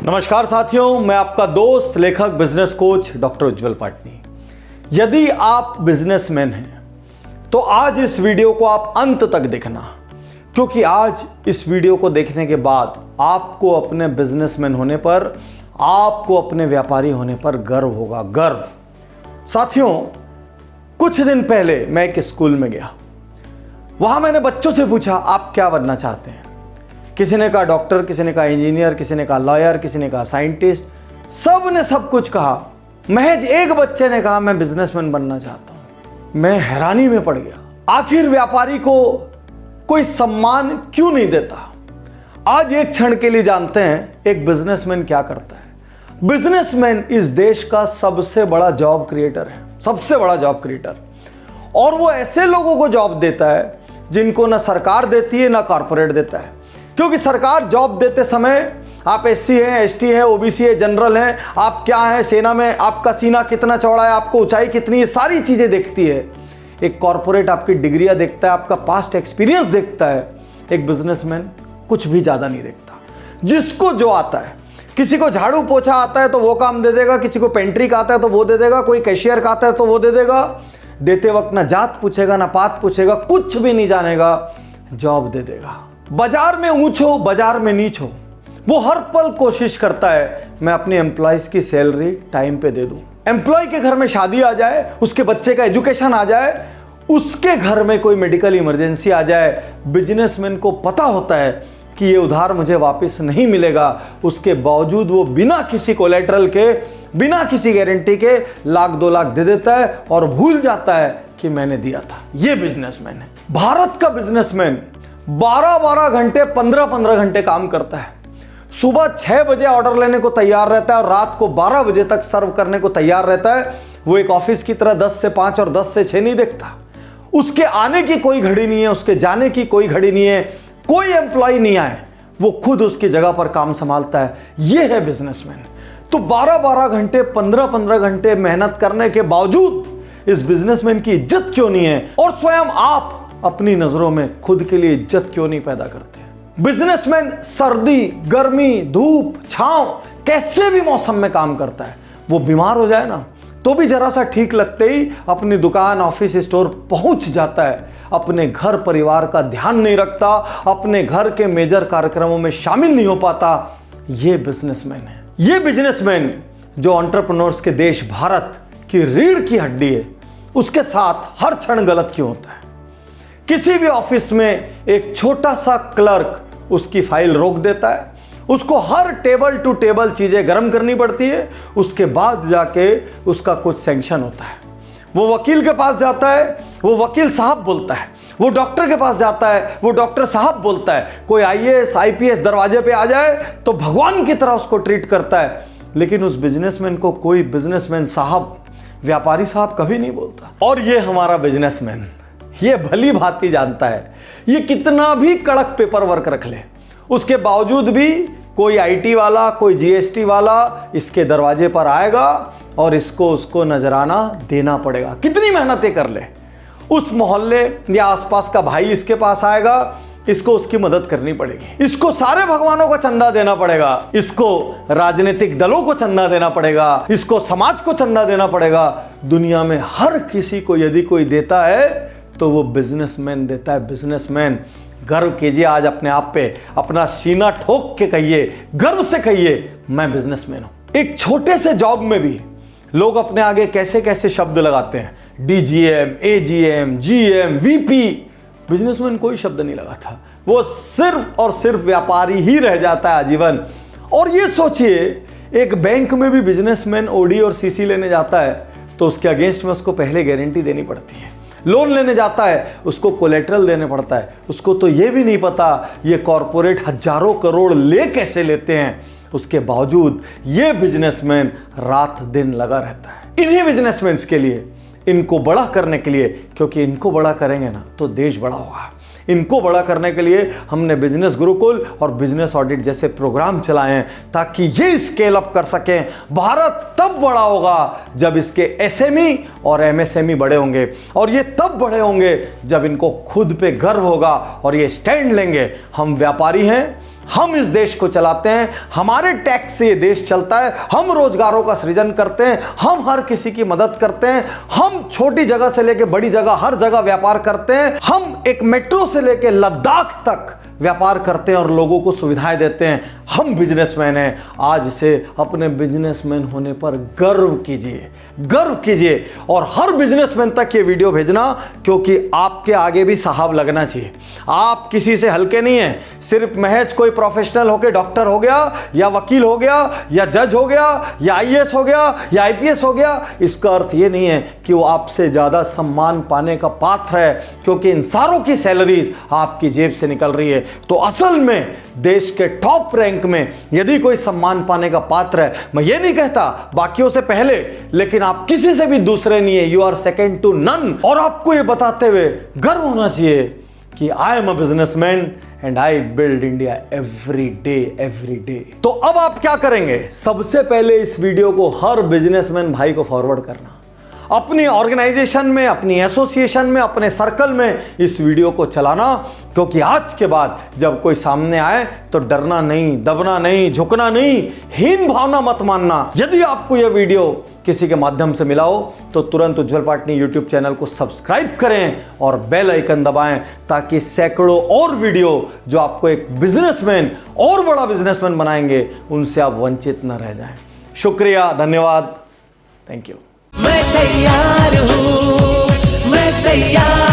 नमस्कार साथियों, मैं आपका दोस्त लेखक बिजनेस कोच डॉक्टर उज्जवल पाटनी। यदि आप बिजनेसमैन हैं तो आज इस वीडियो को आप अंत तक देखना, क्योंकि आज इस वीडियो को देखने के बाद आपको अपने बिजनेसमैन होने पर, आपको अपने व्यापारी होने पर गर्व होगा। गर्व। साथियों, कुछ दिन पहले मैं एक स्कूल में गया। वहां मैंने बच्चों से पूछा, आप क्या बनना चाहते हैं? किसी ने कहा डॉक्टर, किसी ने कहा इंजीनियर, किसी ने कहा लॉयर, किसी ने कहा साइंटिस्ट। सब ने सब कुछ कहा। महज एक बच्चे ने कहा मैं बिजनेसमैन बनना चाहता हूं। मैं हैरानी में पड़ गया। आखिर व्यापारी को कोई सम्मान क्यों नहीं देता? आज एक क्षण के लिए जानते हैं एक बिजनेसमैन क्या करता है। बिजनेसमैन इस देश का सबसे बड़ा जॉब क्रिएटर है, सबसे बड़ा जॉब क्रिएटर। और वो ऐसे लोगों को जॉब देता है जिनको ना सरकार देती है ना कॉर्पोरेट देता है। क्योंकि सरकार जॉब देते समय आप एससी हैं, एसटी हैं, ओबीसी है, जनरल हैं, आप क्या हैं, सेना में आपका सीना कितना चौड़ा है, आपको ऊंचाई कितनी है, सारी चीजें देखती है। एक कॉर्पोरेट आपकी डिग्रियां देखता है, आपका पास्ट एक्सपीरियंस देखता है। एक बिजनेसमैन कुछ भी ज्यादा नहीं देखता। जिसको जो आता है, किसी को झाड़ू पोछा आता है तो वो काम दे देगा, किसी को पेंट्री का आता है तो वो दे देगा, कोई कैशियर का आता है तो वो दे देगा। देते वक्त ना जात पूछेगा ना पात पूछेगा, कुछ भी नहीं जानेगा, जॉब दे देगा। बाजार में ऊंच हो, बाजार में नीच हो, वो हर पल कोशिश करता है मैं अपने एम्प्लॉइज की सैलरी टाइम पे दे दूं। एम्प्लॉय के घर में शादी आ जाए, उसके बच्चे का एजुकेशन आ जाए, उसके घर में कोई मेडिकल इमरजेंसी आ जाए, बिजनेसमैन को पता होता है कि ये उधार मुझे वापस नहीं मिलेगा। उसके बावजूद वो बिना किसी कोलेटरल के, बिना किसी गारंटी के लाख 2 लाख दे देता है और भूल जाता है कि मैंने दिया था। ये बिजनेसमैन है। भारत का बिजनेसमैन 12-12 घंटे, 15-15 घंटे काम करता है। सुबह 6 बजे ऑर्डर लेने को तैयार रहता है और रात को 12 बजे तक सर्व करने को तैयार रहता है। वो एक ऑफिस की तरह 10 से 5 और 10 से 6 नहीं देखता। उसके आने की कोई घड़ी नहीं है, उसके जाने की कोई घड़ी नहीं है। कोई एम्प्लॉय नहीं आए, वो खुद उसकी जगह पर काम संभालता है। ये है बिजनेसमैन। तो 12-12 घंटे, 15-15 घंटे मेहनत करने के बावजूद इस बिजनेसमैन की इज्जत क्यों नहीं है? और स्वयं आप अपनी नजरों में खुद के लिए इज्जत क्यों नहीं पैदा करते? बिजनेसमैन सर्दी, गर्मी, धूप, छांव, कैसे भी मौसम में काम करता है। वो बीमार हो जाए ना तो भी जरा सा ठीक लगते ही अपनी दुकान, ऑफिस, स्टोर पहुंच जाता है। अपने घर परिवार का ध्यान नहीं रखता, अपने घर के मेजर कार्यक्रमों में शामिल नहीं हो पाता। ये बिजनेसमैन है। ये बिजनेसमैन जो एंटरप्रेन्योर्स के देश भारत की रीढ़ की हड्डी है, उसके साथ हर क्षण गलत क्यों होता है? किसी भी ऑफिस में एक छोटा सा क्लर्क उसकी फाइल रोक देता है, उसको हर टेबल टू टेबल चीजें गर्म करनी पड़ती है, उसके बाद जाके उसका कुछ सैंक्शन होता है। वो वकील के पास जाता है, वो वकील साहब बोलता है। वो डॉक्टर के पास जाता है, वो डॉक्टर साहब बोलता है। कोई आईएएस, आईपीएस दरवाजे पे आ जाए तो भगवान की तरह उसको ट्रीट करता है। लेकिन उस बिजनेसमैन को कोई बिजनेसमैन साहब, व्यापारी साहब कभी नहीं बोलता। और ये हमारा बिजनेसमैन ये भली भांति जानता है, ये कितना भी कड़क पेपर वर्क रख ले, उसके बावजूद भी कोई आईटी वाला, कोई जीएसटी वाला इसके दरवाजे पर आएगा और इसको उसको नजराना देना पड़ेगा। कितनी मेहनतें कर ले, उस मोहल्ले या आसपास का भाई इसके पास आएगा, इसको उसकी मदद करनी पड़ेगी। इसको सारे भगवानों को चंदा देना पड़ेगा, इसको राजनीतिक दलों को चंदा देना पड़ेगा, इसको समाज को चंदा देना पड़ेगा। दुनिया में हर किसी को यदि कोई देता है तो वो बिजनेसमैन देता है। बिजनेसमैन। गर्व कीजिए आज अपने आप पे, अपना सीना ठोक के कहिए, गर्व से कहिए मैं बिजनेसमैन हूं। एक छोटे से जॉब में भी लोग अपने आगे कैसे कैसे शब्द लगाते हैं, DGM, AGM, GM, VP. Businessman कोई शब्द नहीं लगाता, वो सिर्फ और सिर्फ व्यापारी ही रह जाता है आजीवन। और ये सोचिए, एक बैंक में भी बिजनेसमैन ओडी और सीसी लेने जाता है तो उसके अगेंस्ट में उसको पहले गारंटी देनी पड़ती है। लोन लेने जाता है, उसको कोलेटरल देने पड़ता है। उसको तो ये भी नहीं पता ये कॉर्पोरेट हजारों करोड़ ले कैसे लेते हैं। उसके बावजूद ये बिजनेसमैन रात दिन लगा रहता है इन्हीं बिजनेसमैन के लिए, इनको बड़ा करने के लिए। क्योंकि इनको बड़ा करेंगे ना तो देश बड़ा होगा। इनको बड़ा करने के लिए हमने बिजनेस गुरुकुल और बिजनेस ऑडिट जैसे प्रोग्राम चलाए हैं ताकि ये स्केल अप कर सकें। भारत तब बड़ा होगा जब इसके एसएमई और एमएसएमई बड़े होंगे, और ये तब बड़े होंगे जब इनको खुद पे गर्व होगा और ये स्टैंड लेंगे हम व्यापारी हैं हम इस देश को चलाते हैं, हमारे टैक्स से ये देश चलता है, हम रोजगारों का सृजन करते हैं, हम हर किसी की मदद करते हैं, हम छोटी जगह से लेकर बड़ी जगह हर जगह व्यापार करते हैं, हम एक मेट्रो से लेकर लद्दाख तक व्यापार करते हैं और लोगों को सुविधाएं देते हैं। हम बिजनेसमैन हैं। आज से अपने बिजनेसमैन होने पर गर्व कीजिए, गर्व कीजिए और हर बिजनेसमैन तक ये वीडियो भेजना, क्योंकि आपके आगे भी साहब लगना चाहिए। आप किसी से हल्के नहीं हैं। सिर्फ महज कोई प्रोफेशनल होकर डॉक्टर हो गया या वकील हो गया या जज हो गया या आईएएस हो गया या आईपीएस हो गया, इसका अर्थ ये नहीं है कि वो आपसे ज्यादा सम्मान पाने का पात्र है, क्योंकि इन सारों की सैलरीज आपकी जेब से निकल रही है। तो असल में देश के टॉप रैंक में यदि कोई सम्मान पाने का पात्र है, मैं ये नहीं कहता बाकियों से पहले, लेकिन आप किसी से भी दूसरे नहीं है, you are second to none. और आपको ये बताते हुए गर्व होना चाहिए कि I am a businessman and I build India every day. तो अब आप क्या करेंगे? सबसे पहले इस वीडियो को हर बिजनेसमैन भाई को फॉरवर्ड करना, अपनी ऑर्गेनाइजेशन में, अपनी एसोसिएशन में, अपने सर्कल में इस वीडियो को चलाना, क्योंकि आज के बाद जब कोई सामने आए तो डरना नहीं, दबना नहीं, झुकना नहीं, हीन भावना मत मानना। यदि आपको यह वीडियो किसी के माध्यम से मिला हो तो तुरंत उज्जवल पाटनी यूट्यूब चैनल को सब्सक्राइब करें और बेल आइकन दबाएं, ताकि सैकड़ों और वीडियो जो आपको एक बिजनेसमैन और बड़ा बिजनेसमैन बनाएंगे, उनसे आप वंचित न रह जाएं। शुक्रिया, धन्यवाद, थैंक यू। मैं तैयार हूँ, मैं तैयार